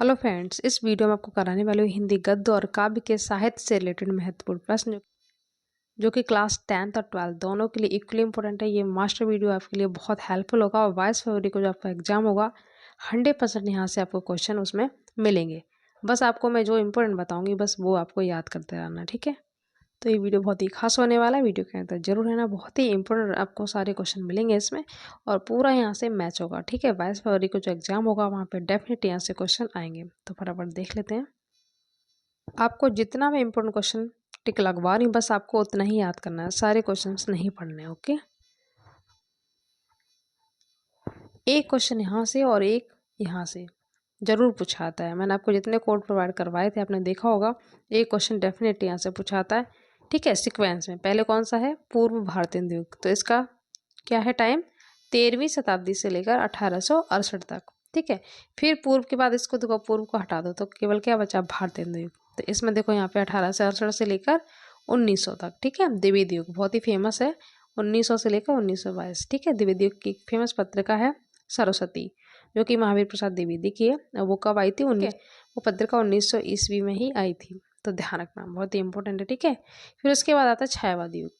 Hello friends, इस video में आपको कराने वाली हूँ हिंदी गद्य और काव्य के साहित्य से रिलेटेड महत्वपूर्ण प्रश्न जो कि क्लास 10th और 12th दोनों के लिए इक्वली इंपॉर्टेंट है। ये मास्टर वीडियो आपके लिए बहुत हेल्पफुल होगा और 22 फरवरी को जो आपका एग्जाम होगा 100% यहाँ से आपको क्वेश्चन उसमें मिलेंगे। बस आपको मैं जो इंपॉर्टेंट बताऊँगी बस वो आपको याद करते रहना, ठीक है। तो ये वीडियो बहुत ही खास होने वाला है, वीडियो के अंदर जरूर रहना, बहुत ही इंपॉर्टेंट आपको सारे क्वेश्चन मिलेंगे इसमें और पूरा यहाँ से मैच होगा, ठीक है। 22 फरवरी को जो एग्जाम होगा वहाँ पे डेफिनेटली यहाँ से क्वेश्चन आएंगे। तो फटाफट देख लेते हैं। आपको जितना मैं इंपॉर्टेंट क्वेश्चन टिक लगवा रही हूँ बस आपको उतना ही याद करना है, सारे क्वेश्चन नहीं पढ़ने हैं, ओके। एक क्वेश्चन यहाँ से और एक यहाँ से जरूर पूछाता है। मैंने आपको जितने कोड प्रोवाइड करवाए थे आपने देखा होगा, एक क्वेश्चन डेफिनेटली यहाँ से पूछाता है, ठीक है। सीक्वेंस में पहले कौन सा है, पूर्व भारतीय युग, तो इसका क्या है टाइम 13वीं शताब्दी से लेकर 1868 तक, ठीक है। फिर पूर्व के बाद इसको देखो, पूर्व को हटा दो तो केवल क्या बचा, भारतीय युग। तो इसमें देखो यहाँ पे 1868 से लेकर 1900 तक, ठीक है। द्विवेदी युग बहुत ही फेमस है, 1900 से लेकर 1922, ठीक है। द्विवेदी युग की फेमस पत्रिका है सरस्वती, जो कि महावीर प्रसाद द्विवेदी की है। वो कब आई थी, वो पत्रिका 1900 ईस्वी में ही आई थी, तो ध्यान रखना, बहुत ही इंपॉर्टेंट है, ठीक है। फिर उसके बाद आता है छायावादी युग,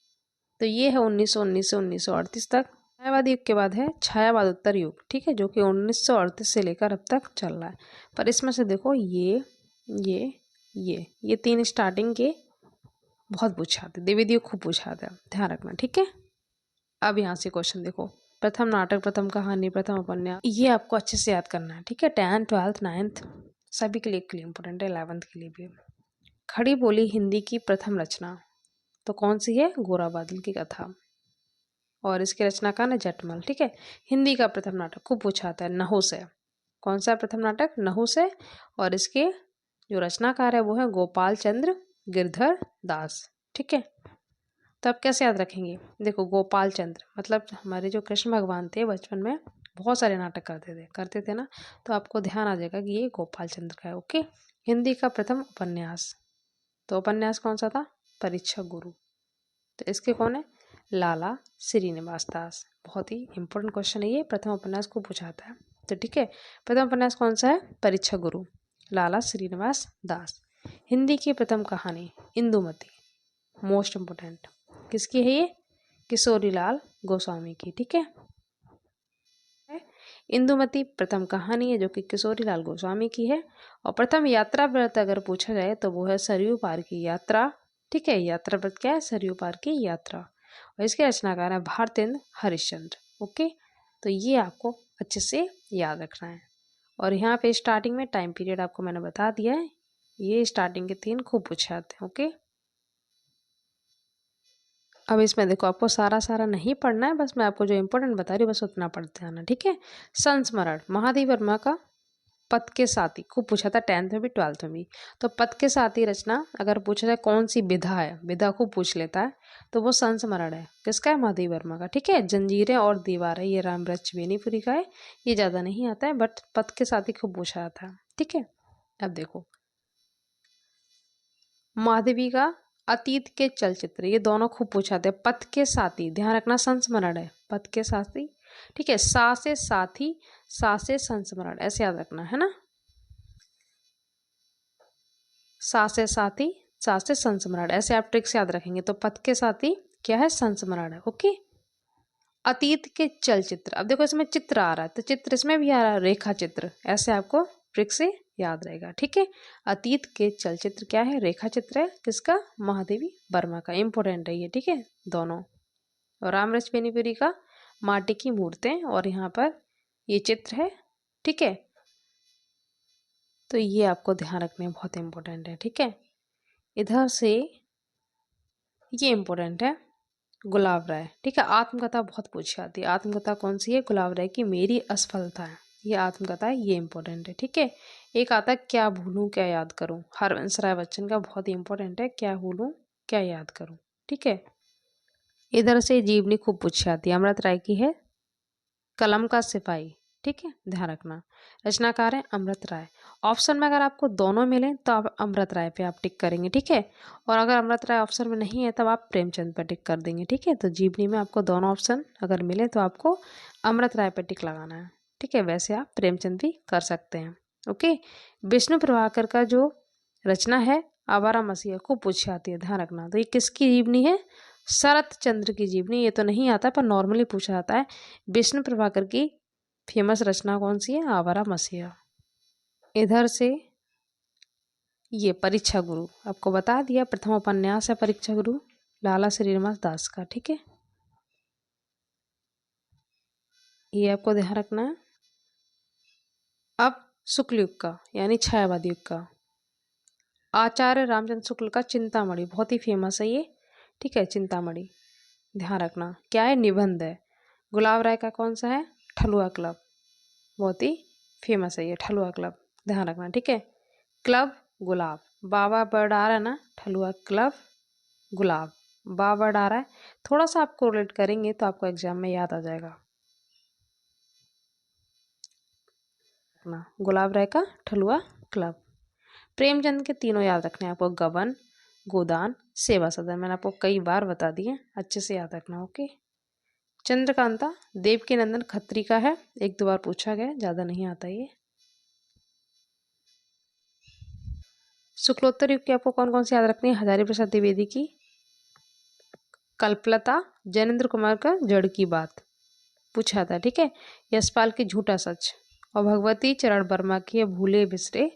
तो ये है 1919 से 1938 तक। छायावादी युग के बाद है छायावाद उत्तर युग, ठीक है, जो कि 1938 से लेकर अब तक चल रहा है। पर इसमें से देखो ये तीन स्टार्टिंग के बहुत पूछाते, द्विवेदी युग खूब पूछाते हैं, ध्यान रखना, ठीक है। अब यहाँ से क्वेश्चन देखो, प्रथम नाटक, प्रथम कहानी, प्रथम उपन्यास, ये आपको अच्छे से याद करना है, ठीक है। 10th 12th 9th सभी के लिए इंपॉर्टेंट है, 11th के लिए भी। खड़ी बोली हिंदी की प्रथम रचना तो कौन सी है, गोरा बादल की कथा, और इसके रचनाकार है जटमल, ठीक है। हिंदी का प्रथम नाटक खूब पूछा आता है नहुस है, कौन सा प्रथम नाटक, नहुस है, और इसके जो रचनाकार है वो है गोपाल चंद्र गिरधर दास, ठीक है। तो आप कैसे याद रखेंगे, देखो गोपाल चंद्र मतलब हमारे जो कृष्ण भगवान थे बचपन में बहुत सारे नाटक करते थे ना, तो आपको ध्यान आ जाएगा कि ये गोपाल चंद्र का है, ओके। हिंदी का प्रथम उपन्यास, तो उपन्यास कौन सा था, परीक्षा गुरु, तो इसके कौन है, लाला श्रीनिवास दास। बहुत ही इंपॉर्टेंट क्वेश्चन है ये, प्रथम उपन्यास को पूछाता है, तो ठीक है। प्रथम उपन्यास कौन सा है, परीक्षा गुरु, लाला श्रीनिवास दास। हिंदी की प्रथम कहानी इंदुमती, मोस्ट इम्पोर्टेंट, किसकी है ये, किशोरीलाल गोस्वामी की, ठीक है। इंदुमती प्रथम कहानी है जो कि किशोरीलाल गोस्वामी की है। और प्रथम यात्रा व्रत अगर पूछा जाए तो वो है सरयू पार की यात्रा, ठीक है। यात्रा व्रत क्या है, सरयू पार की यात्रा, और इसके रचनाकार है भारतेंद्र हरिश्चंद्र, ओके। तो ये आपको अच्छे से याद रखना है। और यहाँ पे स्टार्टिंग में टाइम पीरियड आपको मैंने बता दिया है, ये स्टार्टिंग के 3 खूब पूछे आते हैं, ओके। अब इसमें देखो आपको सारा नहीं पढ़ना है, बस मैं आपको जो इंपॉर्टेंट बता रही हूँ बस उतना पढ़ते आना, ठीक है। संस्मरण महादेव वर्मा का पथ के साथी खूब पूछा था 10th में भी 12th में भी। तो पथ के साथी रचना अगर पूछा जाए कौन सी विधा है, विधा खूब पूछ लेता है, तो वो संस्मरण है, किसका है, महादेव वर्मा का, ठीक है। जंजीरें और दीवारें ये रामवृक्ष बेनीपुरी का है, ये ज़्यादा नहीं आता है, बट पथ के साथी खूब पूछा जाता है, ठीक है। अब देखो माधवी का अतीत के चलचित्र, ये दोनों खूब पूछाते हैं। पथ के साथी ध्यान रखना संस्मरण है, पथ के साथी, ठीक है। सा से साथी, सा से संस्मरण, ऐसे याद रखना है ना, सा से साथी, सा से संस्मरण, ऐसे आप ट्रिक से याद रखेंगे। तो पथ के साथी क्या है, संस्मरण है, ओके। अतीत के चलचित्र, अब देखो इसमें चित्र आ रहा है तो चित्र इसमें भी आ रहा है, रेखा चित्र, ऐसे आपको ट्रिक से याद रहेगा, ठीक है। अतीत के चलचित्र क्या है, रेखा चित्र है, किसका, महादेवी वर्मा का, इंपॉर्टेंट है ये, ठीक है दोनों। और रामवृक्ष बेनीपुरी का माटी की मूर्तें, और यहाँ पर ये चित्र है, ठीक है। तो ये आपको ध्यान रखने बहुत इंपॉर्टेंट है, ठीक है। इधर से ये इंपॉर्टेंट है गुलाब राय, ठीक है। आत्मकथा बहुत पूछी आती है, आत्मकथा कौन सी है, गुलाब राय की मेरी असफलता है, ये आत्मकथा है, ये इंपॉर्टेंट है, ठीक है। एक आता है क्या भूलूं क्या याद करूं, हरवंश राय बच्चन का, बहुत ही इंपॉर्टेंट है, क्या भूलूं क्या याद करूं, ठीक है। इधर से जीवनी खूब पूछी आती है, अमृत राय की है कलम का सिपाही, ठीक है, ध्यान रखना। रचनाकार है अमृत राय। ऑप्शन में अगर आपको दोनों मिले तो आप अमृत राय पे आप टिक करेंगे, ठीक है। और अगर अमृत राय ऑप्शन में नहीं है तब आप प्रेमचंद पे टिक कर देंगे, ठीक है। तो जीवनी में आपको दोनों ऑप्शन अगर मिले तो आपको अमृत राय पे टिक लगाना है, ठीक है। वैसे आप प्रेमचंद भी कर सकते हैं। ओके। विष्णु प्रभाकर का जो रचना है आवारा मसीहा को पूछी आती है, ध्यान रखना। तो ये किसकी जीवनी है? शरत चंद्र की जीवनी। ये तो नहीं आता पर नॉर्मली पूछा जाता है। विष्णु प्रभाकर की फेमस रचना कौन सी है? आवारा मसीहा। इधर से ये परीक्षा गुरु आपको बता दिया, प्रथम उपन्यास है परीक्षा गुरु लाला श्रीनिवास दास का, ठीक है। ये आपको ध्यान रखना है। अब शुक्ल युग का यानी छायावादी युग का, आचार्य रामचंद्र शुक्ल का चिंतामणि बहुत ही फेमस है ये, ठीक है। चिंतामणि ध्यान रखना क्या है? निबंध है। गुलाब राय का कौन सा है? ठलुआ क्लब, बहुत ही फेमस है ये ठलुआ क्लब, ध्यान रखना, ठीक है। क्लब गुलाब, बाबा वर्ड आ रहा है ना, ठलुआ क्लब गुलाब, बा वर्ड आ रहा है। थोड़ा सा आप कोरिलेट करेंगे तो आपको एग्जाम में याद आ जाएगा। गुलाब राय का ठलुआ क्लब। प्रेमचंद के तीनों याद रखने हैं आपको, गबन, गोदान, सेवा सदन। मैंने आपको कई बार बता दिए, अच्छे से याद रखना, ओके। चंद्रकांता देवकी नंदन खत्री का है, एक दो बार पूछा गया, ज़्यादा नहीं आता ये। शुक्लोत्तर युग की आपको कौन कौन सी याद रखनी है? हजारी प्रसाद द्विवेदी की कल्पलता, जैनेन्द्र कुमार का जड़ की बात पूछा था, ठीक है। यशपाल की झूठा सच, और भगवती चरण वर्मा की है भूले बिसरे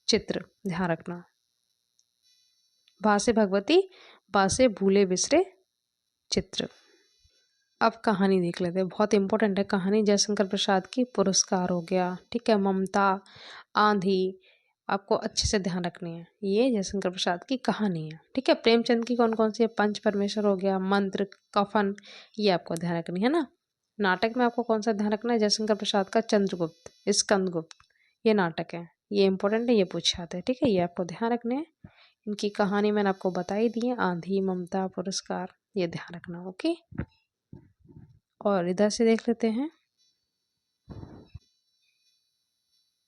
चित्र, ध्यान रखना। भासे भगवती, बासे भूले बिसरे चित्र। अब कहानी देख लेते हैं, बहुत इंपॉर्टेंट है कहानी। जयशंकर प्रसाद की पुरस्कार हो गया, ठीक है। ममता, आंधी आपको अच्छे से ध्यान रखनी है, ये जयशंकर प्रसाद की कहानी है, ठीक है। प्रेमचंद की कौन कौन सी है? पंच परमेश्वर हो गया, मंत्र, कफन, ये आपको ध्यान रखनी है ना। नाटक में आपको कौन सा ध्यान रखना है? जयशंकर प्रसाद का चंद्रगुप्त, स्कंदगुप्त, ये नाटक है, ये इंपॉर्टेंट है, ये पूछे आते हैं, ठीक है। ये आपको ध्यान रखने हैं। इनकी कहानी मैंने आपको बताई दी है, आंधी, ममता, पुरस्कार, ये ध्यान रखना, ओके। और इधर से देख लेते हैं,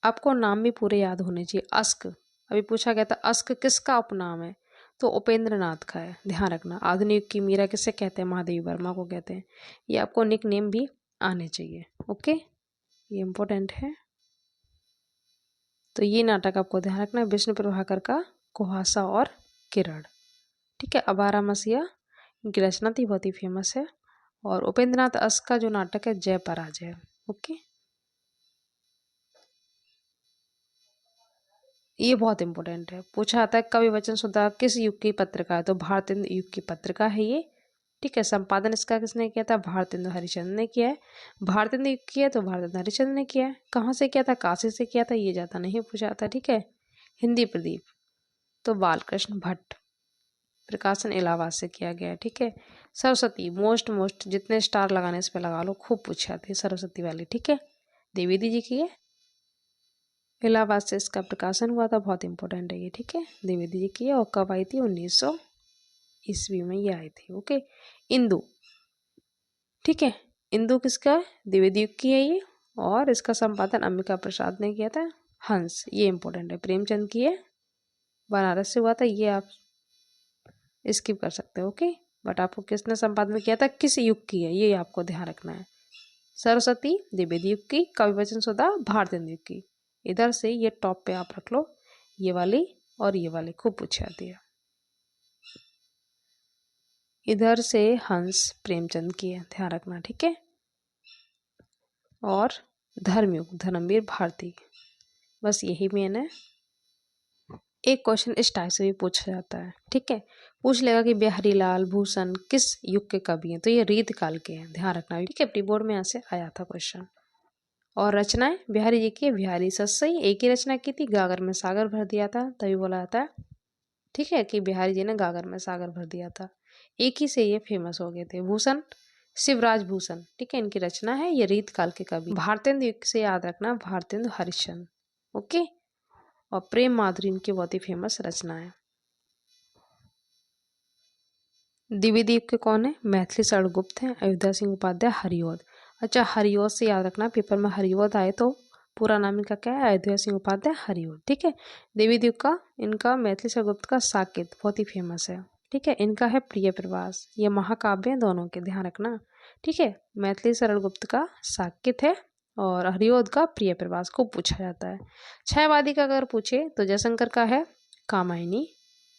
आपको नाम भी पूरे याद होने चाहिए। अस्क अभी पूछा गया था, अस्क किसका उपनाम है? तो उपेंद्र नाथ का है, ध्यान रखना। आधुनिक की मीरा किसे कहते हैं? महादेवी वर्मा को कहते हैं। ये आपको निक नेम भी आने चाहिए, ओके, ये इंपॉर्टेंट है। तो ये नाटक आपको ध्यान रखना है, विष्णु प्रभाकर का कुहासा और किरण, ठीक है। आवारा मसीहा इनकी रचना थी, बहुत ही फेमस है। और उपेंद्र नाथ अस्क का जो नाटक है जय पराजय, ओके। ये बहुत इंपॉर्टेंट है, पूछा आता है कवि वचन सुधा किस युग की पत्रिका है? तो भारतेंदु युग की पत्रिका है ये, ठीक है। संपादन इसका किसने किया था? भारतेंदु हरिश्चंद्र ने किया है। भारतेंदु युग की है तो भारतेंदु हरिश्चंद्र ने किया है। कहाँ से किया था? काशी से किया था, ये जाता नहीं पूछा था, ठीक है। हिंदी प्रदीप तो बालकृष्ण भट्ट, प्रकाशन इलाहाबाद से किया गया है, ठीक है। सरस्वती मोस्ट जितने स्टार लगाने इस पे लगा लो, खूब पूछा थी सरस्वती वाली, ठीक है। द्विवेदी जी की है, इलाहाबाद से इसका प्रकाशन हुआ था, बहुत इंपॉर्टेंट है ये, ठीक है। द्विवेदी जी की है, और कब आई थी? 1900 ईस्वी में ये आई थी, ओके। इंदु, ठीक है। इंदु किसका है? द्विवेदी युग की है ये, और इसका संपादन अंबिका प्रसाद ने किया था। हंस, ये इंपॉर्टेंट है, प्रेमचंद की है, बनारस से हुआ था, ये आप स्किप कर सकते हो, ओके। बट आपको किसने संपादन किया था, किस युग की है, ये आपको ध्यान रखना है। सरस्वती द्विवेदी युग की, कवि वचन सुधा भारतेंदु युग की। इधर से ये टॉप पे आप रख लो, ये वाली और ये वाली खूब पूछी आती है। इधर से हंस प्रेमचंद की है, ध्यान रखना, ठीक है। और धर्मयुग धर्मवीर भारती, बस यही मेन है। एक क्वेश्चन इस टाइप से भी पूछा जाता है, ठीक है। पूछ लेगा कि बिहारी लाल भूषण किस युग के कवि हैं? तो ये रीत काल के हैं, ध्यान रखना, ठीक है। प्री बोर्ड में ऐसे आया था क्वेश्चन। और रचनाएं बिहारी जी की, बिहारी सस्सई एक ही रचना की थी, गागर में सागर भर दिया था, तभी बोला जाता है, ठीक है, कि बिहारी जी ने गागर में सागर भर दिया था। एक ही से ये फेमस हो गए थे। भूषण शिवराज भूषण, ठीक है, इनकी रचना है, ये रीत काल के कवि। भारतेंदु युग से याद रखना, भारतेंदु हरिश्चंद्र, ओके। और प्रेम माधुरी इनकी बहुत ही फेमस रचना है। द्विवेदी युग के कौन है? मैथिली शरण गुप्त हैं, अयोध्या सिंह उपाध्याय, हरिऔध। अच्छा, हरिऔध से याद रखना, पेपर में हरिऔध आए तो पूरा नाम इनका क्या है? अयोध्या सिंह उपाध्याय, हरिऔध, ठीक है। द्विवेदी युग का इनका मैथिली शरण गुप्त का साकेत बहुत ही फेमस है, ठीक है। इनका है प्रिय प्रवास, ये महाकाव्य है दोनों के, ध्यान रखना, ठीक है। मैथिली शरण गुप्त का साकेत है और हरिओद का प्रिय प्रवास को पूछा जाता है। छयवादी का अगर पूछे तो जयशंकर का है कामायनी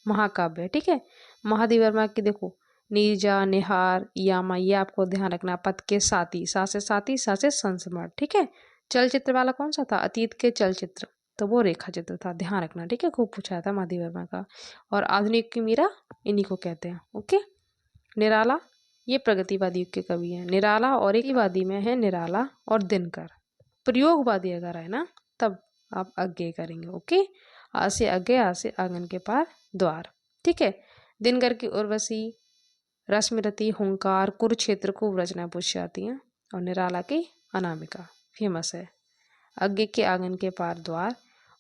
महाकाव्य, ठीक है। महादेव वर्मा की देखो नीरजा, निहार, यामा, ये आपको ध्यान रखना। पथ के साथी, सा से साथी, सा से संस्मरण, ठीक है। चलचित्र वाला कौन सा था? अतीत के चलचित्र, तो वो रेखा चित्र था, ध्यान रखना, ठीक है। खूब पूछा था महादेव वर्मा का। और आधुनिक की मीरा, इन्हीं को कहते हैं, ओके। निराला, ये प्रगतिवादी युग के कवि हैं। निराला और एक वादी में है निराला और दिनकर। प्रयोगवादी अगर है ना तब आप अज्ञे करेंगे, ओके। आ से अज्ञे, आ से आंगन के पार द्वार, ठीक है। दिनकर की उर्वशी, रश्मिरति, हुंकार, कुरुक्षेत्र को रचना पूछ जाती हैं। और निराला की अनामिका फेमस है। अज्ञे के आंगन के पार द्वार,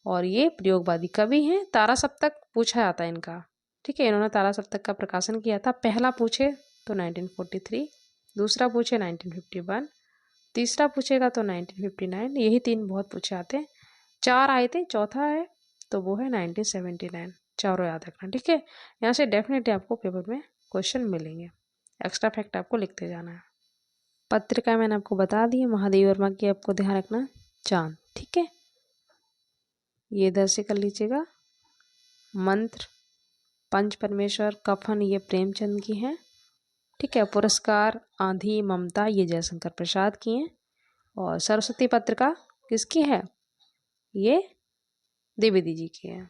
और ये प्रयोगवादी कवि हैं। तारा सप्तक पूछा जाता है इनका, ठीक है। इन्होंने तारा सप्तक का प्रकाशन किया था। पहला पूछे तो 1943, दूसरा पूछे 1951, तीसरा पूछेगा तो 1959। यही 3 बहुत पूछे आते हैं। 4 आए थे, चौथा है तो वो है 1979। चारों याद रखना, ठीक है। यहाँ से डेफिनेटली आपको पेपर में क्वेश्चन मिलेंगे। एक्स्ट्रा फैक्ट आपको लिखते जाना है। पत्रिका मैंने आपको बता दी है। महादेव वर्मा की आपको ध्यान रखना चांद, ठीक है। ये इधर से कर लीजिएगा। मंत्र, पंच परमेश्वर, कफन, ये प्रेमचंद की हैं, ठीक है। पुरस्कार, आंधी, ममता, ये जयशंकर प्रसाद की हैं। और सरस्वती पत्रिका किसकी है? ये द्विवेदी जी की है।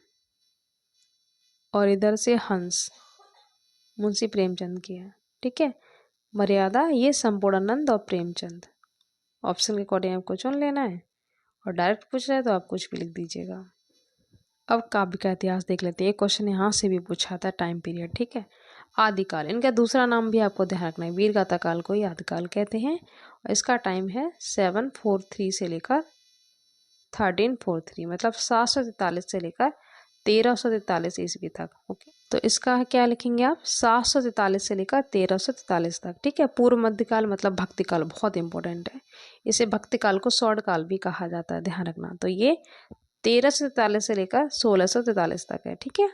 और इधर से हंस, मुंशी प्रेमचंद की है, ठीक है। मर्यादा, ये संपूर्णानंद और प्रेमचंद। ऑप्शन के अकॉर्डिंग आपको चुन लेना है। और डायरेक्ट पूछ रहे हैं तो आप कुछ भी लिख दीजिएगा। अब काव्य का इतिहास देख लेते हैं। एक क्वेश्चन यहाँ से भी पूछा था, टाइम पीरियड, ठीक है। आदिकाल, इनका दूसरा नाम भी आपको ध्यान रखना है। वीरगाथा काल को ही आदिकाल कहते हैं। और इसका टाइम है 743 से लेकर 1343, मतलब 743 से लेकर 1343 ईस्वी तक, ओके। तो इसका क्या लिखेंगे आप? 743 से लेकर 1343 तक, ठीक है। पूर्व मध्यकाल मतलब भक्तिकाल, बहुत इंपॉर्टेंट है। इसे भक्तिकाल को स्वर्णकाल भी कहा जाता है, ध्यान रखना। तो ये 1343 से लेकर 1643 तक है, ठीक है।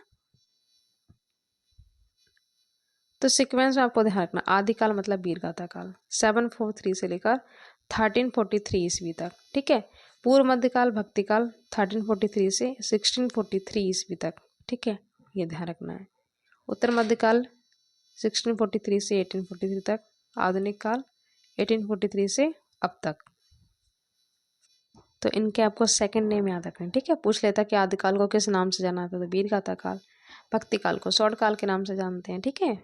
तो सीक्वेंस में आपको ध्यान रखना, आदिकाल मतलब वीरगाथा काल 743 से लेकर 1343 ईस्वी तक, ठीक है। पूर्व मध्यकाल भक्तिकाल 1343 से 1643 ईस्वी तक, ठीक है, ये ध्यान रखना है। उत्तर मध्यकाल 1643 से 1843 तक। आधुनिक काल 1843 से अब तक। तो इनके आपको सेकंड नेम याद रखना है, ठीक है। पूछ लेता कि आदिकाल को किस नाम से जाना था, तो वीरगाथा काल। भक्तिकाल को स्वर्णकाल के नाम से जानते हैं, ठीक है।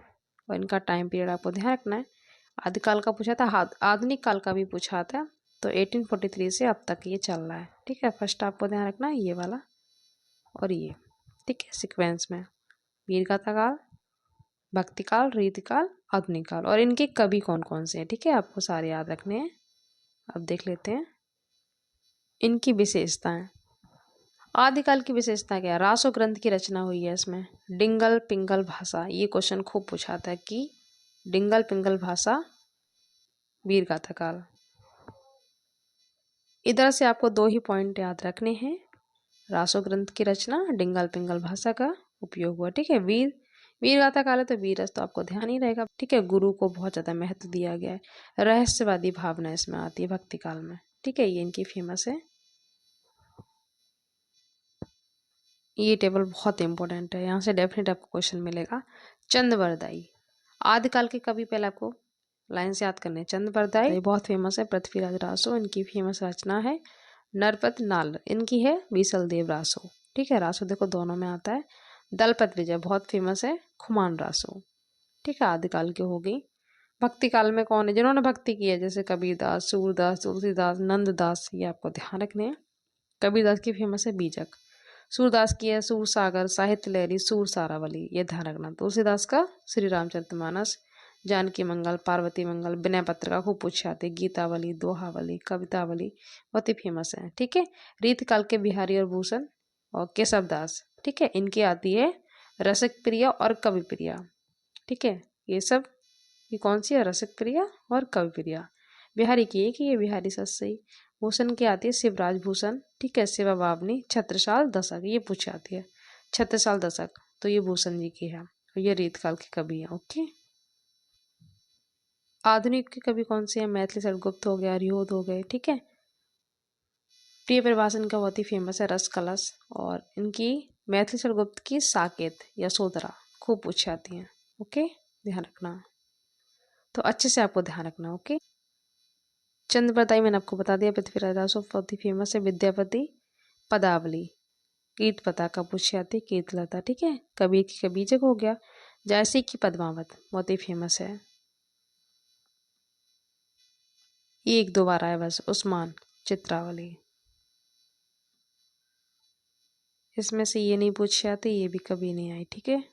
और इनका टाइम पीरियड आपको ध्यान रखना है। आदिकाल का पूछा था, आधुनिक काल का भी पूछा था। तो 1843 से अब तक ये चल रहा है, ठीक है। फर्स्ट आपको ध्यान रखना है ये वाला और ये, ठीक है, सीक्वेंस में। वीरगाथा काल, भक्तिकाल, रीतिकाल, आधुनिक काल। और इनके कवि कौन कौन से हैं, ठीक है, आपको सारे याद रखने हैं। अब देख लेते हैं इनकी विशेषताएं। आदिकाल की विशेषता क्या है? रासो ग्रंथ की रचना हुई है इसमें। डिंगल पिंगल भाषा, ये क्वेश्चन खूब पूछा था कि डिंगल पिंगल भाषा वीरगाथा काल। इधर से आपको 2 ही पॉइंट याद रखने हैं। रासो ग्रंथ की रचना, डिंगल पिंगल भाषा का उपयोग हुआ, ठीक है। वीरगाथा काल है तो वीरस तो आपको ध्यान ही रहेगा, ठीक है। गुरु को बहुत ज्यादा महत्व दिया गया है। रहस्यवादी भावना इसमें आती है भक्ति काल में, ठीक है। ये इनकी फेमस है। ये टेबल बहुत इंपॉर्टेंट है, यहाँ से डेफिनेट आपको क्वेश्चन मिलेगा। चंद्रवरदाई, आदिकाल के कवि, पहले आपको लाइन से याद करने हैं। चंद्रवरदाई बहुत फेमस है। पृथ्वीराज रासो इनकी फेमस रचना है। नरपत नाल इनकी है। बीसल देव रासो, ठीक है। रासो देखो दोनों में आता है। दलपत विजय बहुत फेमस है। खुमान रासो, ठीक है, आदिकाल की हो गई। भक्ति काल में कौन है जिन्होंने भक्ति की है? जैसे कबीरदास, सूरदास, तुलसीदास, नंददास, ये आपको ध्यान रखने हैं। कबीरदास की फेमस है बीजक। सूरदास की है सूर सागर, साहित्य लहरी, सूर सारावली, ये ध्यान रखना। तुलसीदास का श्री रामचरितमानस, जानकी मंगल, पार्वती मंगल, विनय पत्रिका खूब पूछे आते। गीतावली, दोहावली, कवितावली बहुत ही फेमस है, ठीक है। रीतकाल के बिहारी और भूषण और केशव दास, ठीक है, इनकी आती है रसिक प्रिया और कवि प्रिया, ठीक है। ये सब ये कौन सी है? रसिक प्रिया और कवि प्रिया। बिहारी की है कि ये बिहारी सस्सई। भूषण की आती है शिवराज भूषण, ठीक है। शिवा बावनी, छत्रसाल दशक, ये पूछी आती है। छत्रसाल दशक तो ये भूषण जी की है और ये रीतकाल के कवि है, ओके। आधुनिक के कवि कौन से हैं? मैथिली शरदगुप्त हो गया, हरिओद हो गए, ठीक है। प्रिय परिभाषा इनका बहुत ही फेमस है, रस कलश। और इनकी मैथिली शरण गुप्त की साकेत यशोधरा खूब पूछी जाती हैं। ओके, ध्यान रखना, तो अच्छे से आपको ध्यान रखना। ओके, चंद्रप्रताई मैंने आपको बता दिया, पृथ्वीराज दासो बहुत ही फेमस है। विद्यापति पदावली, कीर्त पता का पूछी जाती, कीर्तलता, ठीक है। कबीर की कबीजक हो गया। जयसी की पद्मावत बहुत ही फेमस है, ये एक दो बार आया बस। उस्मान चित्रावली, इसमें से ये नहीं पूछी जाती, ये भी कभी नहीं आई, ठीक है।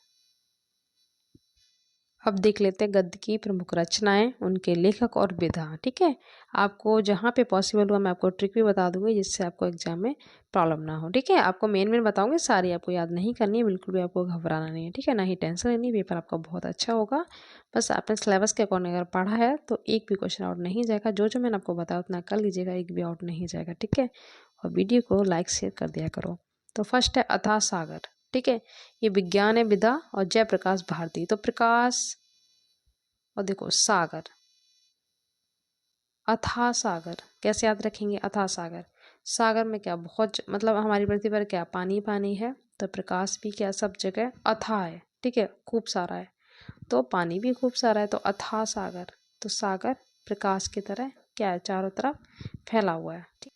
अब देख लेते हैं गद्य की प्रमुख रचनाएं, उनके लेखक और विधा, ठीक है। आपको जहाँ पे पॉसिबल हुआ मैं आपको ट्रिक भी बता दूंगी, जिससे आपको एग्जाम में प्रॉब्लम ना हो, ठीक है। आपको मेन बताऊंगी, सारी आपको याद नहीं करनी है, बिल्कुल भी आपको घबराना नहीं है, ठीक है। ना ही टेंशन लेनी, पेपर आपका बहुत अच्छा होगा। बस आपने सिलेबस के अकॉर्डिंग अगर पढ़ा है तो एक भी क्वेश्चन आउट नहीं जाएगा। जो जो मैंने आपको बताया उतना कर लीजिएगा, एक भी आउट नहीं जाएगा, ठीक है। और वीडियो को लाइक शेयर कर दिया करो। तो फर्स्ट है अथाह सागर, ठीक है। ये विज्ञान है, विधा और जयप्रकाश भारती। तो प्रकाश और देखो सागर, अथाह सागर कैसे याद रखेंगे। अथाह सागर, सागर में क्या बहुत मतलब हमारी पृथ्वी पर क्या पानी पानी है, तो प्रकाश भी क्या सब जगह अथाह है, ठीक है, खूब सारा है। तो पानी भी खूब सारा है, तो अथाह सागर। तो सागर प्रकाश की तरह क्या है, चारों तरफ फैला हुआ है, ठीक।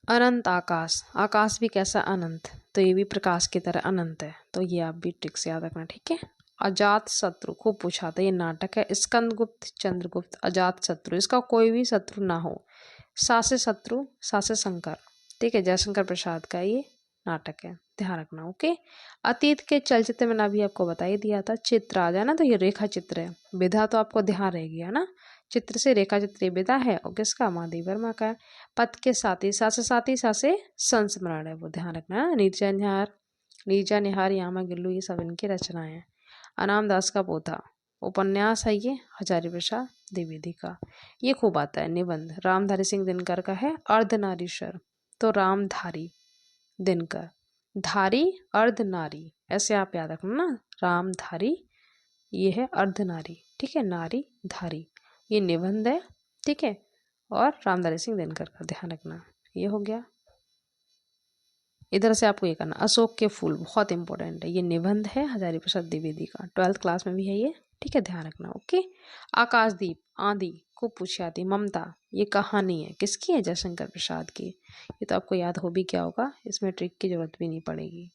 अनंत आकाश, आकाश भी कैसा अनंत, तो ये भी प्रकाश की तरह अनंत है। तो ये आप भी ट्रिक से याद रखना, ठीक है। अजात शत्रु खूब पूछा था, ये नाटक है। स्कंदगुप्त चंद्रगुप्त अजात शत्रु, इसका कोई भी शत्रु ना हो। सासे शत्रु सासे शंकर, ठीक है, जयशंकर प्रसाद का ये नाटक है, ध्यान रखना। ओके, अतीत के चलचित्र मैंने अभी आपको बता ही दिया था। चित्र आ जाए ना तो ये रेखा चित्र है, विधा तो आपको ध्यान रहेगी, है ना। चित्र से रेखा चित्र विधा है, और किसका, महादेव वर्मा का है। पथ के साथी सासे संस्मरण है, वो ध्यान रखना है। नीरजा निहार यामा गिल्लू, ये सब इनकी रचनाएं हैं। अनाम दास का पोथा उपन्यास है ये, हजारी प्रसाद द्विवेदी का। ये खूब आता है निबंध, रामधारी सिंह दिनकर का है, अर्धनारीश्वर। तो रामधारी दिनकर, धारी अर्धनारी, ऐसे आप याद रखना ना। रामधारी ये है अर्धनारी, ठीक है, नारी धारी, ये निबंध है, ठीक है। और रामधारी सिंह दिनकर का, ध्यान रखना। ये हो गया। इधर से आपको ये करना, अशोक के फूल बहुत इंपॉर्टेंट है, ये निबंध है हजारी प्रसाद द्विवेदी का, 12th क्लास में भी है ये, ठीक है, ध्यान रखना। ओके, आकाशदीप आंधी खूब पूछी आती। ममता ये कहानी है, किसकी है, जयशंकर प्रसाद की। ये तो आपको याद हो भी क्या होगा, इसमें ट्रिक की जरूरत भी नहीं पड़ेगी।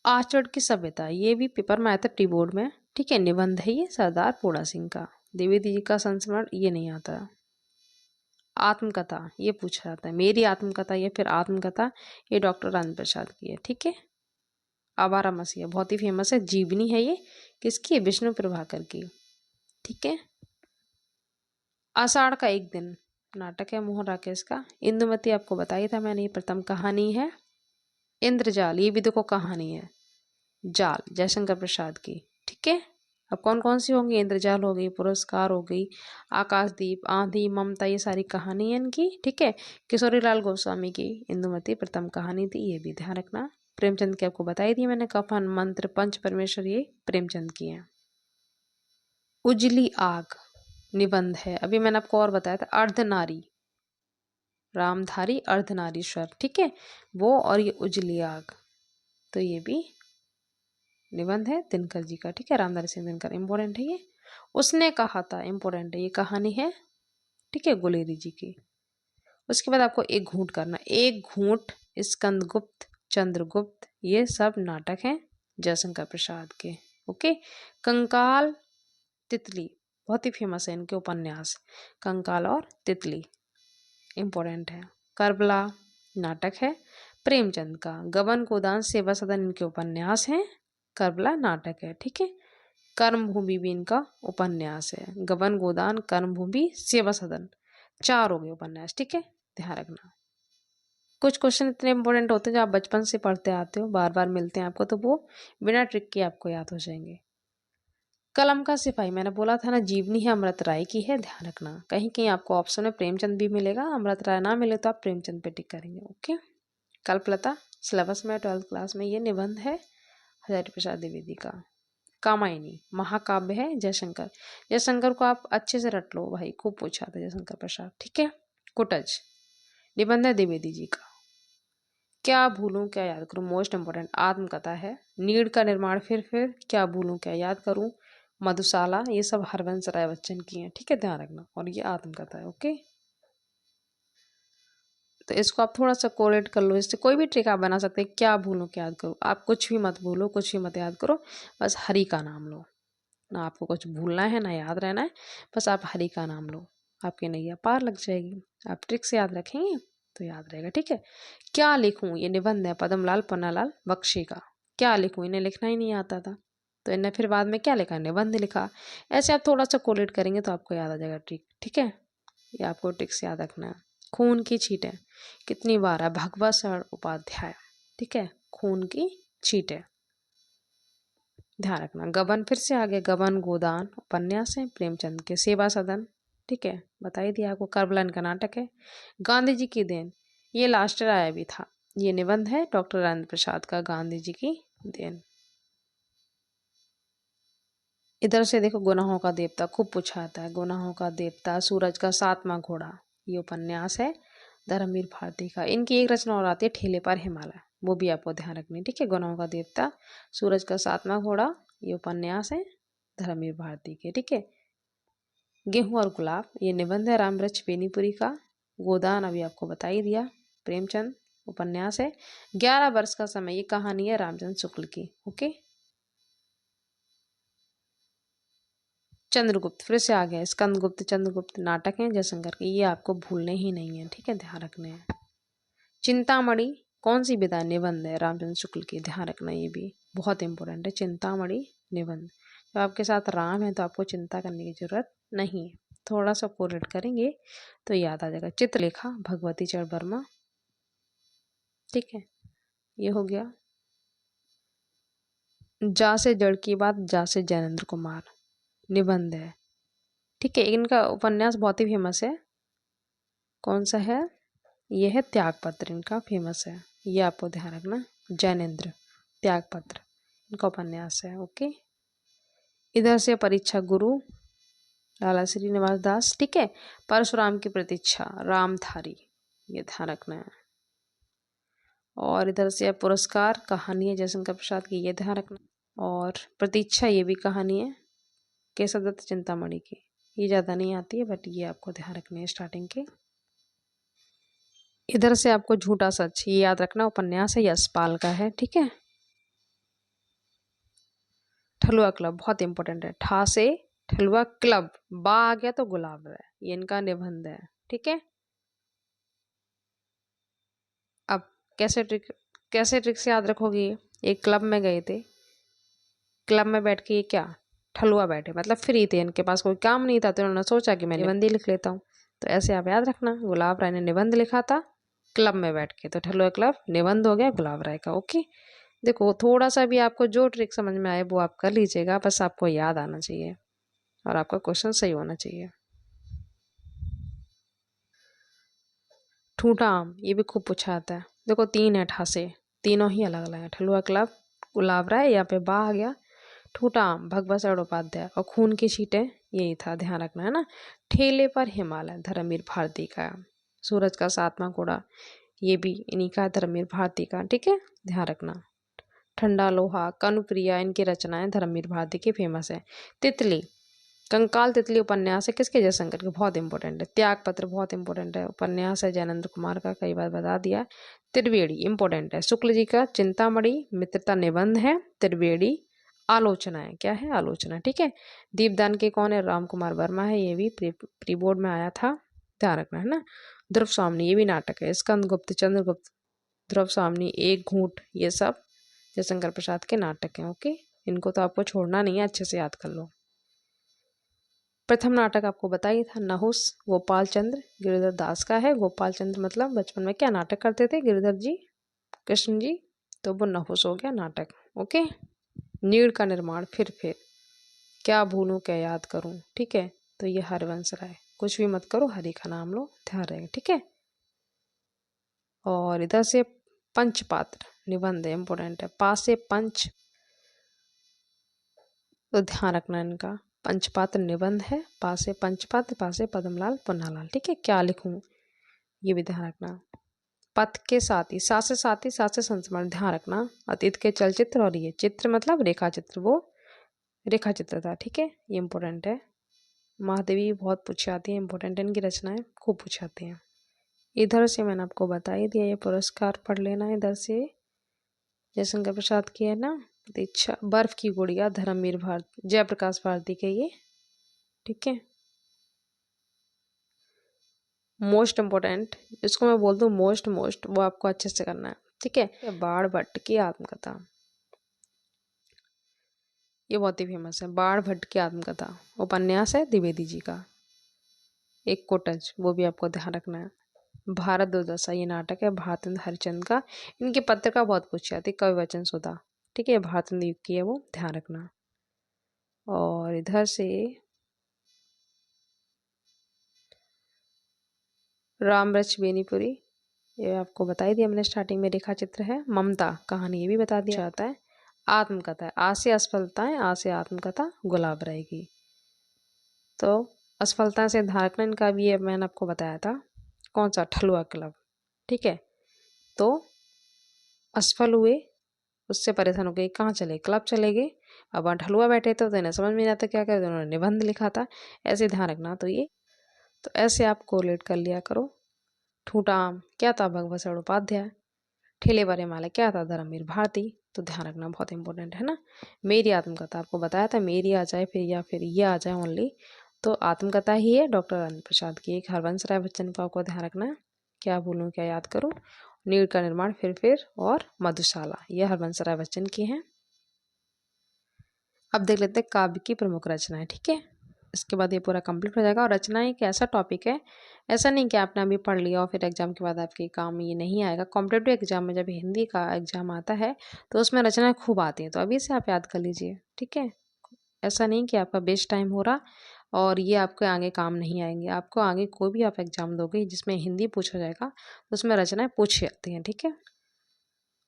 आचरण की सभ्यता, ये भी पेपर में आया था प्री बोर्ड में, ठीक है, निबंध है ये, सरदार पूर्णा सिंह का। द्विवेदी जी का संस्मरण ये नहीं आता। आत्मकथा ये पूछा जाता है, मेरी आत्मकथा या फिर आत्मकथा, ये डॉक्टर राजेंद्र प्रसाद की है, ठीक है। आवारा मसीहा बहुत ही फेमस है, जीवनी है ये, किसकी है, विष्णु प्रभाकर की, ठीक है। आषाढ़ का एक दिन नाटक है, मोहन राकेश का। इंदुमती आपको बताया था मैंने, ये प्रथम कहानी है। इंद्रजाल ये भी देखो कहानी है, जाल जयशंकर प्रसाद की, ठीक है। अब कौन कौन सी होंगी, इंद्रजाल हो गई, पुरस्कार हो गई, आकाशदीप, आंधी, ममता, ये सारी कहानी है इनकी, ठीक है। किशोरीलाल गोस्वामी की इंदुमती प्रथम कहानी थी, ये भी ध्यान रखना। प्रेमचंद की आपको बताई थी मैंने, कफन मंत्र पंच परमेश्वर, ये प्रेमचंद की है। उजली आग निबंध है, अभी मैंने आपको और बताया था। अर्धनारी रामधारी अर्धनारीश्वर, ठीक है, वो। और ये उजली आग, तो ये भी निबंध है दिनकर जी का, ठीक है, रामधारी सिंह दिनकर, इंपॉर्टेंट है ये। उसने कहा था, इंपॉर्टेंट है, ये कहानी है, ठीक है, गुलेरी जी की। उसके बाद आपको एक घूंट करना, एक घूंट, स्कंदगुप्त चंद्रगुप्त, ये सब नाटक हैं जयशंकर प्रसाद के। ओके, कंकाल तितली बहुत ही फेमस है इनके उपन्यास, कंकाल और तितली इंपॉर्टेंट है। करबला नाटक है प्रेमचंद का। गबन गोदान सेवा सदन इनके उपन्यास हैं, करबला नाटक है, ठीक है। कर्मभूमि भी इनका उपन्यास है, गबन गोदान कर्मभूमि सेवा सदन, 4 हो गए उपन्यास, ठीक है, ध्यान रखना। कुछ क्वेश्चन इतने इंपॉर्टेंट होते हैं जो आप बचपन से पढ़ते आते हो, बार बार मिलते हैं आपको, तो वो बिना ट्रिक के आपको याद हो जाएंगे। कलम का सिपाही मैंने बोला था ना, जीवनी है, अमृत राय की है, ध्यान रखना। कहीं कहीं आपको ऑप्शन में प्रेमचंद भी मिलेगा, अमृत राय ना मिले तो आप प्रेमचंद पे टिक करेंगे। ओके, कल्पलता सिलेबस में 12th क्लास में, ये निबंध है हजारी प्रसाद द्विवेदी का। कामायनी, महाकाव्य है जयशंकर। जयशंकर को आप अच्छे से रट लो भाई, खूब पूछा था जयशंकर प्रसाद, ठीक है। कुटज निबंध है द्विवेदी जी का। क्या भूलूं क्या याद करूं, मोस्ट इंपोर्टेंट आत्मकथा है। नीड़ का निर्माण फिर क्या भूलूं क्या याद करूं, मधुशाला, ये सब हरवंश राय बच्चन की हैं, ठीक है, ध्यान रखना। और ये आत्मकथा है, ओके। तो इसको आप थोड़ा सा कोरिलेट कर लो, इससे कोई भी ट्रिक आप बना सकते हैं। क्या भूलूं क्या याद करूं, आप कुछ भी मत भूलो, कुछ भी मत याद करो, बस हरि का नाम लो। ना आपको कुछ भूलना है ना याद रहना है, बस आप हरि का नाम लो, आपकी नैया पार लग जाएगी। आप ट्रिक से याद रखेंगे तो याद रहेगा, ठीक है। क्या लिखूं, ये निबंध है पद्मलाल पन्नालाल बख्शी का। क्या लिखूं, इन्हें लिखना ही नहीं आता था, तो इन्हें फिर बाद में क्या लिखा, निबंध लिखा। ऐसे आप थोड़ा सा कोरिलेट करेंगे तो आपको याद आ जाएगा ट्रिक, ठीक है। ये आपको ट्रिक से याद रखना है। खून की छींटें कितनी बार है, भगवत शरण उपाध्याय, ठीक है। खून की छींटें ध्यान रखना। गबन फिर से आगे, गबन गोदान उपन्यास है प्रेमचंद के। सेवा सदन, ठीक है, बताई दिया आपको। करबलन का नाटक है। गांधी जी की देन, ये लास्ट आया भी था, ये निबंध है डॉक्टर राजेंद्र प्रसाद का, गांधी जी की देन। इधर से देखो, गुनाहों का देवता खूब पूछा आता है। गुनाहों का देवता, सूरज का सातवां घोड़ा, ये उपन्यास है धर्मवीर भारती का। इनकी एक रचना और आती है ठेले पर हिमालय, वो भी आपको ध्यान रखनी, ठीक है। गुनाहों का देवता, सूरज का सातवां घोड़ा, ये उपन्यास है धर्मवीर भारती के, ठीक है। गेहूं और गुलाब, ये निबंध है रामवृक्ष बेनीपुरी का। गोदान अभी आपको बता ही दिया, प्रेमचंद उपन्यास है। 11 वर्ष का समय, ये कहानी है रामचंद्र शुक्ल की, ओके। चंद्रगुप्त फिर से आ गया, स्कंदगुप्त चंद्रगुप्त नाटक है जयशंकर के, ये आपको भूलने ही नहीं है, ठीक है, ध्यान रखने हैं। चिंतामणि कौन सी विधा, निबंध है रामचंद्र शुक्ल की, ध्यान रखना, ये भी बहुत इंपॉर्टेंट है। चिंतामणि निबंध, जब आपके साथ राम है तो आपको चिंता करने की जरूरत नहीं है, थोड़ा सा कोरिलेट करेंगे तो याद आ जाएगा। चित्रलेखा भगवती चरण वर्मा, ठीक है, ये हो गया। जा से जड़ की बात, जा से जैनेन्द्र कुमार, निबंध है, ठीक है। इनका उपन्यास बहुत ही फेमस है, कौन सा है, ये है त्यागपत्र, इनका फेमस है, ये आपको ध्यान रखना। जैनेन्द्र त्यागपत्र इनका उपन्यास है, ओके। इधर से परीक्षा गुरु लाला श्रीनिवास दास, ठीक है। परशुराम की प्रतीक्षा रामधारी, ये ध्यान रखना है। और इधर से पुरस्कार कहानी है जयशंकर प्रसाद की, ये ध्यान रखना। और प्रतीक्षा ये भी कहानी है केशव दत्त चिंतामणि की, ये ज़्यादा नहीं आती है बट ये आपको ध्यान रखनी है स्टार्टिंग के। इधर से आपको झूठा सच, ये याद रखना, उपन्यास है यशपाल का है, ठीक है। ठलुआ क्लब बहुत इंपॉर्टेंट है। ठा से ठलुआ क्लब, बा आ गया तो गुलाब है, ये इनका निबंध है, ठीक है। अब कैसे ट्रिक से याद रखोगे, एक क्लब में गए थे, क्लब में बैठ के ये क्या, ठलुआ बैठे, मतलब फ्री थे, इनके पास कोई काम नहीं था, तो उन्होंने सोचा कि मैं निबंध ही लिख लेता हूँ। तो ऐसे आप याद रखना, गुलाब राय ने निबंध लिखा था क्लब में बैठ के, तो ठलुआ क्लब निबंध हो गया गुलाब राय का, ओके। देखो थोड़ा सा भी आपको जो ट्रिक समझ में आए वो आप कर लीजिएगा, बस आपको याद आना चाहिए और आपका क्वेश्चन सही होना चाहिए। ठूठा आम, ये भी खूब पूछा आता है। देखो 3 है ठासे, तीनों ही अलग अलग है। ठलुआ क्लब गुलाब राय, यहाँ पे बा आ गया। ठूठा आम भगवत शरण उपाध्याय, और खून की छींटें यही था, ध्यान रखना है ना। ठेले पर हिमालय धर्मवीर भारती का। सूरज का सातवां घोड़ा, ये भी इन्हीं का, धर्मवीर भारती का, ठीक है, ध्यान रखना। ठंडा लोहा कनुप्रिया, इनकी रचनाएं धर्मवीर भारती की फेमस है। तितली कंकाल तितली उपन्यास है किसके, जयशंकर के, बहुत इंपॉर्टेंट है। त्यागपत्र बहुत इंपॉर्टेंट है, उपन्यास है जैनेन्द्र कुमार का, कई बार बता दिया। त्रिवेणी इंपॉर्टेंट है, शुक्ल जी का। चिंतामणि मित्रता निबंध है। त्रिवेणी आलोचना है, क्या है, आलोचना, ठीक है। दीपदान के कौन है, राम कुमार वर्मा है, ये भी प्री बोर्ड में आया था, ध्यान रखना है ना। ध्रुव स्वामी, ये भी नाटक है। स्कंदगुप्त चंद्रगुप्त ध्रुव स्वामी, एक घूंट, ये सब जयशंकर प्रसाद के नाटक हैं, ओके। इनको तो आपको छोड़ना नहीं है, अच्छे से याद कर लो। प्रथम नाटक आपको बताइए था नहुस, गोपाल चंद्र गिरिधर दास का है। गोपाल चंद्र मतलब बचपन में क्या नाटक करते थे गिरिधर जी, कृष्ण जी, तो वो नहुस हो गया नाटक, ओके। नीड़ का निर्माण फिर क्या भूलूं क्या याद करूं, ठीक है, तो ये हरवंश राय। कुछ भी मत करो, हरि का नाम लो, ध्यान रहेगा, ठीक है। और इधर से पंचपात्र निबंध इंपोर्टेंट है। पास से पंच तो ध्यान रखना इनका। पंचपात्र निबंध है, पास है पंचपात्र, पास है पद्मलाल पुन्नालाल। ठीक है, क्या लिखूं ये भी ध्यान रखना। पथ के साथी, साथ से साथी, साथ से संस्मरण, ध्यान रखना। अतीत के चलचित्र, और ये चित्र मतलब रेखा चित्र, वो रेखा चित्र था। ठीक है, ये इंपॉर्टेंट है। महादेवी बहुत पूछी आती है, इंपॉर्टेंट है इनकी रचनाएं, खूब पूछी आती हैं। इधर से मैंने आपको बता ही दिया, ये पुरस्कार पढ़ लेना। इधर से जयशंकर प्रसाद की है ना प्रतीक्षा, बर्फ की गुड़िया, धर्मवीर भारती, जयप्रकाश भारती के ये। ठीक है, मोस्ट इम्पोर्टेंट, इसको मैं बोल दूँ मोस्ट, वो आपको अच्छे से करना है। ठीक है, बाण भट्ट की आत्मकथा, ये बहुत ही फेमस है। बाण भट्ट की आत्मकथा उपन्यास है द्विवेदी जी का। एक कोटज, वो भी आपको ध्यान रखना है। भारत दुर्दशा, ये नाटक है भारतेंद्र हरिश्चंद्र का। इनकी पत्रिका बहुत पूछी जाती, कवि वचन सुधा। ठीक है, भारतेंद्र युग की है वो, ध्यान रखना। और इधर से राम रच बेनीपुरी, ये आपको बता ही दिया मैंने स्टार्टिंग में। रेखा चित्र है। ममता कहानी, ये भी बता दिया जाता है। आत्मकथा है, आ से असफलताएं, आ से आत्मकथा, गुलाब रहेगी। तो असफलता से धारकन इनका भी है, मैंने आपको बताया था। कौन सा? ठलुआ क्लब। ठीक है, तो असफल हुए, उससे परेशान हो गए, कहाँ चले? क्लब चले गए। अब वहाँ ठलुआ बैठे थे तो इन्हें समझ में नहीं आता क्या करे, तो उन्होंने निबंध लिखा था। ऐसे ध्यान रखना। तो ये, तो ऐसे आप कोरिलेट कर लिया करो। ठूटा आम क्या था? भगवत उपाध्याय। ठेले वाले माले क्या था? धर्मवीर भारती। तो ध्यान रखना, बहुत इंपॉर्टेंट है ना। मेरी आत्मकथा आपको बताया था, मेरी आ जाए फिर या फिर ये आ जाए ओनली, तो आत्मकथा ही है डॉक्टर राजेंद्र प्रसाद की। एक हरवंश राय बच्चन को आपको ध्यान रखना है। क्या बोलूँ क्या याद करूँ? नीड़ का निर्माण, फिर और मधुशाला, ये हरवंश राय बच्चन की हैं। अब देख लेते हैं काव्य की प्रमुख रचनाएं। ठीक है, इसके बाद ये पूरा कंप्लीट हो जाएगा। और रचना एक ऐसा टॉपिक है, ऐसा नहीं कि आपने अभी पढ़ लिया और फिर एग्जाम के बाद आपके काम ये नहीं आएगा। कॉम्पिटेटिव एग्जाम में जब हिंदी का एग्जाम आता है तो उसमें रचनाएं खूब आती हैं, तो अभी से आप याद कर लीजिए। ठीक है, ऐसा नहीं कि आपका बेस्ट टाइम हो रहा और ये आपके आगे काम नहीं आएंगे। आपको आगे कोई भी आप एग्जाम दोगे जिसमें हिंदी पूछा जाएगा तो उसमें रचनाएं पूछी जाती हैं। ठीक है,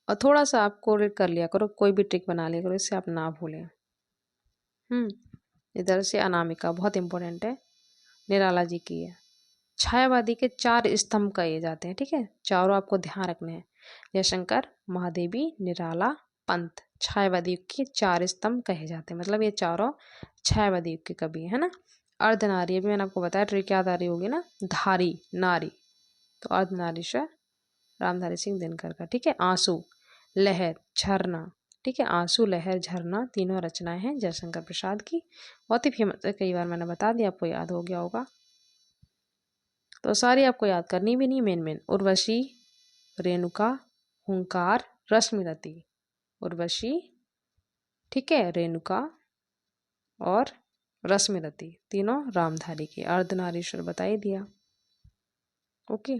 और थोड़ा सा आप कोरिलेट कर लिया करो, कोई भी ट्रिक बना लिया करो, इससे आप ना भूलें। इधर से अनामिका बहुत इंपॉर्टेंट है, निराला जी की है। छायावादी के 4 स्तंभ कहे जाते हैं। ठीक है, चारों आपको ध्यान रखने हैं। जयशंकर, महादेवी, निराला, पंत, छायावादी युग के 4 स्तंभ कहे जाते हैं। मतलब ये चारों छायावादी युग के कवि है ना। अर्धनारी, अभी मैंने आपको बताया ट्रिक याद आ रही होगी ना। धारी नारी, तो अर्धनारीश्वर रामधारी सिंह दिनकर का। ठीक है, आंसू, लहर, झरना। ठीक है, आंसू, लहर, झरना, तीनों रचनाएं हैं जयशंकर प्रसाद की। बहुत ही फेमस है, कई बार मैंने बता दिया, आपको याद हो गया होगा। तो सारी आपको याद करनी भी नहीं, मेन उर्वशी, रेणुका, हुंकार, रश्मिरति। उर्वशी, ठीक है, रेणुका और रश्मिरति, तीनों रामधारी के। अर्धनारीश्वर बता ही दिया। ओके,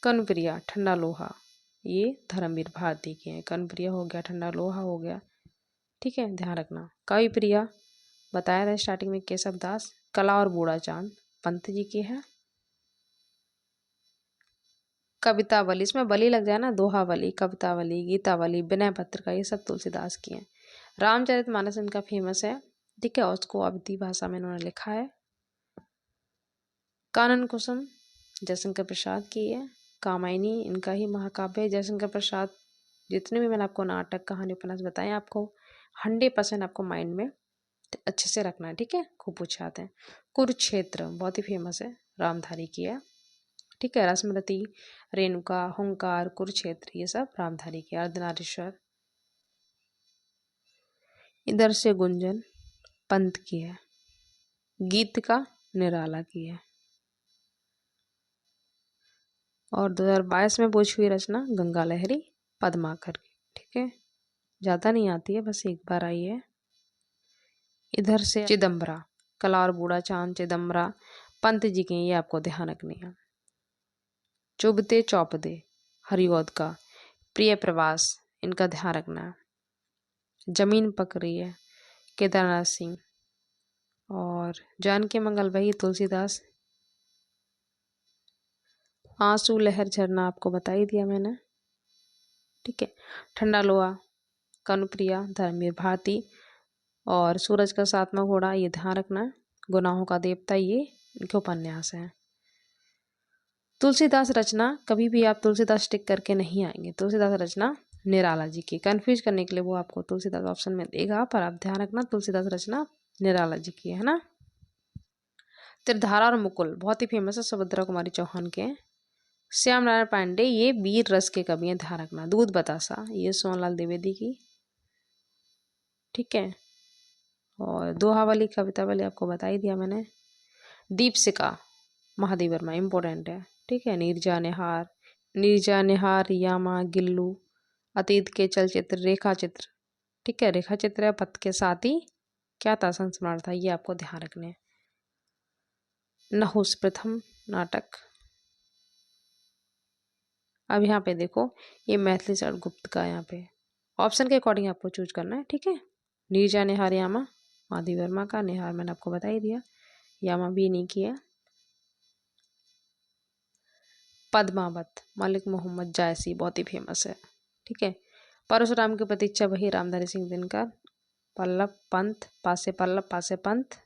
कनुप्रिया, ठंडा लोहा, ये धर्मवीर भारती के हैं। कनुप्रिया हो गया, ठंडा लोहा हो गया। ठीक है, ध्यान रखना। कवि प्रिया बताया था स्टार्टिंग में, केशव दास। कला और बूढ़ा चांद पंत जी की है। कवितावली, इसमें बली लग जाए ना, दोहावली, कवितावली, गीतावली, विनय पत्रिका, ये सब तुलसीदास की हैं। रामचरितमानस इनका फेमस है। ठीक है, उसको अवधी भाषा में इन्होंने लिखा है। कानन कुसुम जयशंकर प्रसाद की है। कामायनी इनका ही महाकाव्य है। जयशंकर प्रसाद जितने भी मैंने आपको नाटक, कहानी, उपन्यास बताए, आपको 100% आपको माइंड में अच्छे से रखना है। ठीक है, खूब पूछे आते हैं। कुरुक्षेत्र बहुत ही फेमस है, रामधारी की है। ठीक है, रश्मिरति, रेणुका, हुंकार, कुरुक्षेत्र, ये सब रामधारी की। अर्धनारीश्वर इधर से गुंजन पंत की है। गीत का निराला की है। और 2022 में पूछी हुई रचना गंगा लहरी पद्माकर की। ठीक है, ज़्यादा नहीं आती है, बस एक बार आई है। इधर से चिदम्बरा, कला और बूढ़ा चांद, चिदम्बरा पंत जी के, ये आपको ध्यान रखनी है। चुभते चौपदे हरिऔध का, प्रिय प्रवास, इनका ध्यान रखना है। जमीन पक रही है केदारनाथ सिंह। और जानकी मंगल वही तुलसीदास। आंसू, लहर, झरना आपको बता ही दिया मैंने। ठीक है, ठंडा लोहा कनुप्रिया धर्मवीर भारती। और सूरज का सातवां घोड़ा, ये ध्यान रखना, गुनाहों का देवता, ये इनके उपन्यास हैं। तुलसीदास रचना, कभी भी आप तुलसीदास टिक करके नहीं आएंगे। तुलसीदास रचना निराला जी की, कंफ्यूज करने के लिए वो आपको तुलसीदास ऑप्शन में देगा, पर आप ध्यान रखना तुलसीदास रचना निराला जी की है ना। त्रिधारा और मुकुल बहुत ही फेमस है, सुभद्रा कुमारी चौहान के हैं। श्याम नारायण पांडे, ये वीर रस के कवि हैं, ध्यान रखना। दूध बतासा, ये सोनलाल द्विवेदी की, ठीक है। और दोहा वाली कविता वाली आपको बता ही दिया मैंने। दीपशिखा महादेव वर्मा, इम्पोर्टेंट है, ठीक है। नीरजा निहार, यामा, गिल्लू, अतीत के चलचित्र, रेखा चित्र, ठीक है। रेखा चित्र है। पथ के साथी क्या था, संस्मरण था, ये आपको ध्यान रखने हैं। नहुस प्रथम नाटक। अब यहाँ पे देखो, ये मैथिली शरण गुप्त का, यहाँ पे ऑप्शन के अकॉर्डिंग आपको चूज करना है, ठीक है। नीरजा निहार यामा महादेव वर्मा का, निहार मैंने आपको बता ही दिया, यामा भी नहीं किया। पद्मावत मलिक मोहम्मद जायसी, बहुत ही फेमस है, ठीक है। परशुराम की प्रतीक्षा वही, रामधारी सिंह दिनकर। पल्लव पंथ, पासे पल्लव पासे पंथ।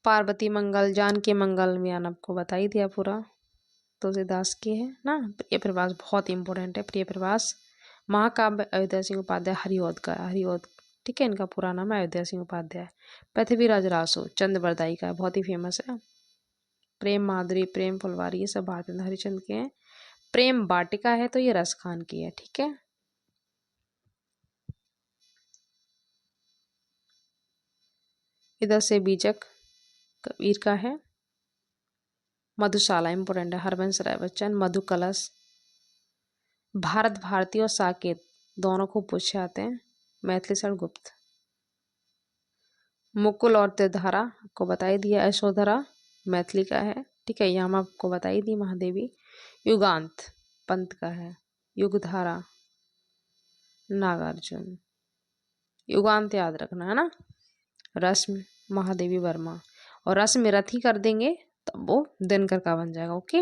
पार्वती मंगल, जानकी मंगल, मैं आपको बता ही दिया पूरा, तुलसीदास की है ना। प्रिय प्रवास बहुत इंपॉर्टेंट है, प्रिय प्रवास। महाकाव्य अयोध्या सिंह उपाध्याय हरिऔध का, हरिऔध, ठीक है, इनका पूरा नाम है अयोध्या सिंह उपाध्याय। पृथ्वीराज रासो चंद्रबरदाई का, बहुत ही फेमस है। प्रेम माधुरी, प्रेम फुलवारी, ये सब भारतेंद्र हरिश्चंद्र के हैं। प्रेम वाटिका है तो ये रस खान की है, ठीक है। इधर से बीजक कबीर का है। मधुशाला इंपोर्टेंट है, हरवंश राय बच्चन। मधु कलश, भारत भारती और साकेत दोनों को पूछे आते हैं, मैथिली शरण गुप्त। मुकुल और त्रिधारा आपको बताई दिया, यशोधरा मैथिली का है, ठीक है। यहाँ आपको बताई दी, महादेवी। युगांत पंत का है। युगधारा नागार्जुन। युगांत याद रखना है ना। रश्मि महादेवी वर्मा, और रश्मि रथी कर देंगे तब वो दिनकर का बन जाएगा, ओके।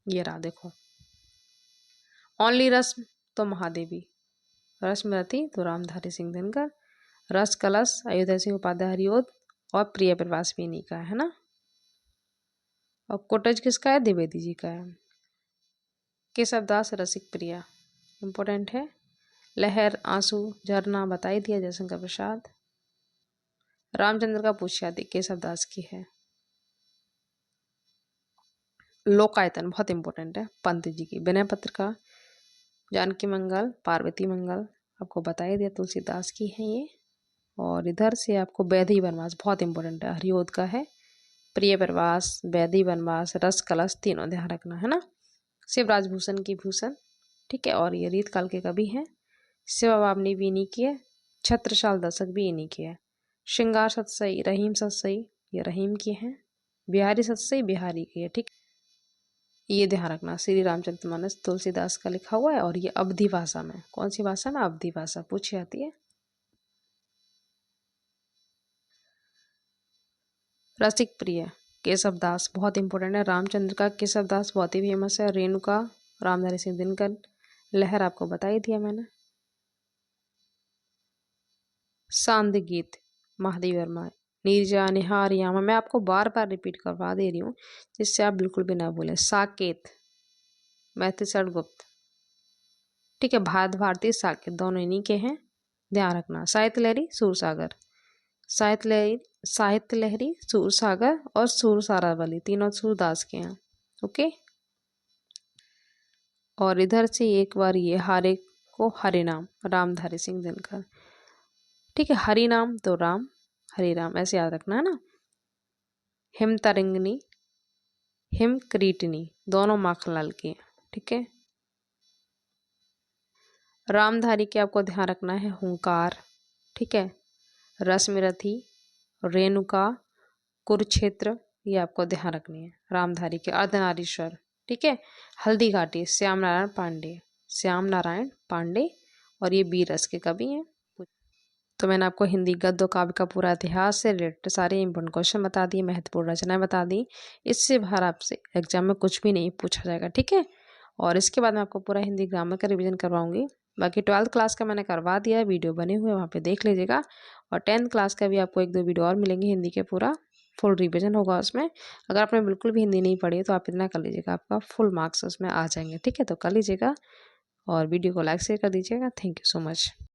ये रहा देखो, ओनली रश्मि तो महादेवी, रश्मि रथी तो रामधारी सिंह दिनकर, रस कलश अयोध्या सिंह उपाध्याय हरिऔध, और प्रिय प्रवास भी इन्हीं का है ना। और कोटज किसका है, द्विवेदी जी का है। केशवदास रसिक प्रिया इंपोर्टेंट है। लहर, आंसू, झरना बताई दिया, जयशंकर प्रसाद। रामचंद्र का पूछा दी, केशवदास की है। लोकायतन बहुत इंपॉर्टेंट है, पंत जी की। विनय पत्र का, जानकी मंगल, पार्वती मंगल आपको बताई दिया, तुलसीदास की है ये। और इधर से आपको वैदेही वनवास बहुत इंपॉर्टेंट है, हरिऔध का है। प्रिय प्रवास, वैदेही वनवास, रस कलश, तीनों ध्यान रखना है ना। शिवराज भूषण की भूषण, ठीक है। और ये रीतकाल के कवि हैं। सेवा बावनी भी इन्हीं की है। छत्रसाल दशक भी इन्हीं की है। श्रृंगार सतसई, रहीम सतसई, ये रहीम की हैं। बिहारी सतसई बिहारी की है, ठीक। ये ध्यान रखना, श्री रामचरितमानस तुलसीदास का लिखा हुआ है, और ये अवधी भाषा में, कौन सी भाषा में, अवधी भाषा पूछी जाती है। रसिक प्रिय केशवदास बहुत इंपॉर्टेंट है, रामचंद्र का केशवदास बहुत ही फेमस है। रेणुका रामधारी सिंह दिनकर। लहर आपको बता ही दिया मैंने। सांद गीत महादेव वर्मा। नीरजा निहार यामा, मैं आपको बार बार रिपीट करवा दे रही हूँ जिससे आप बिल्कुल भी ना भूलें। साकेत मैथिली शरण गुप्त, ठीक है। भारत भारती साकेत दोनों इन्हीं के हैं, ध्यान रखना। साहित्य लहरी सूरसागर, साहित्य लहरी सूरसागर और सूरसारावली, तीनों सूरदास के हैं, ओके। और इधर से एक बार ये हारे को हरिनाम, रामधारी सिंह दिनकर, ठीक है। हरि नाम तो राम, हरि राम ऐसे याद रखना है ना। हिम तरंगिनी, हिम क्रीटनी दोनों माखनलाल की हैं, ठीक है। रामधारी के आपको ध्यान रखना है, हुंकार, ठीक है। रश्मिरथी, रेणुका, कुरुक्षेत्र, ये आपको ध्यान रखनी है। रामधारी के अर्धनारीश्वर, ठीक है। हल्दी घाटी श्याम नारायण पांडे, और ये बीरस के कवि हैं। तो मैंने आपको हिंदी गद्य काव्य का पूरा इतिहास से रिलेटेड सारे इंपोर्टेंट क्वेश्चन बता दिए, महत्वपूर्ण रचनाएं बता दी। इससे बाहर आपसे एग्जाम में कुछ भी नहीं पूछा जाएगा, ठीक है। और इसके बाद मैं आपको पूरा हिंदी ग्रामर का रिवीजन करवाऊंगी। बाकी 12th क्लास का मैंने करवा दिया है, वीडियो बने हुए हैं, वहाँ पे देख लीजिएगा। और 10th क्लास का भी आपको 1-2 वीडियो और मिलेंगे हिंदी के, पूरा फुल रिवीजन होगा उसमें। अगर आपने बिल्कुल भी हिंदी नहीं पढ़ी तो आप इतना कर लीजिएगा, आपका फुल मार्क्स उसमें आ जाएंगे। ठीक है, तो कर लीजिएगा और वीडियो को लाइक शेयर कर दीजिएगा। Thank you so much.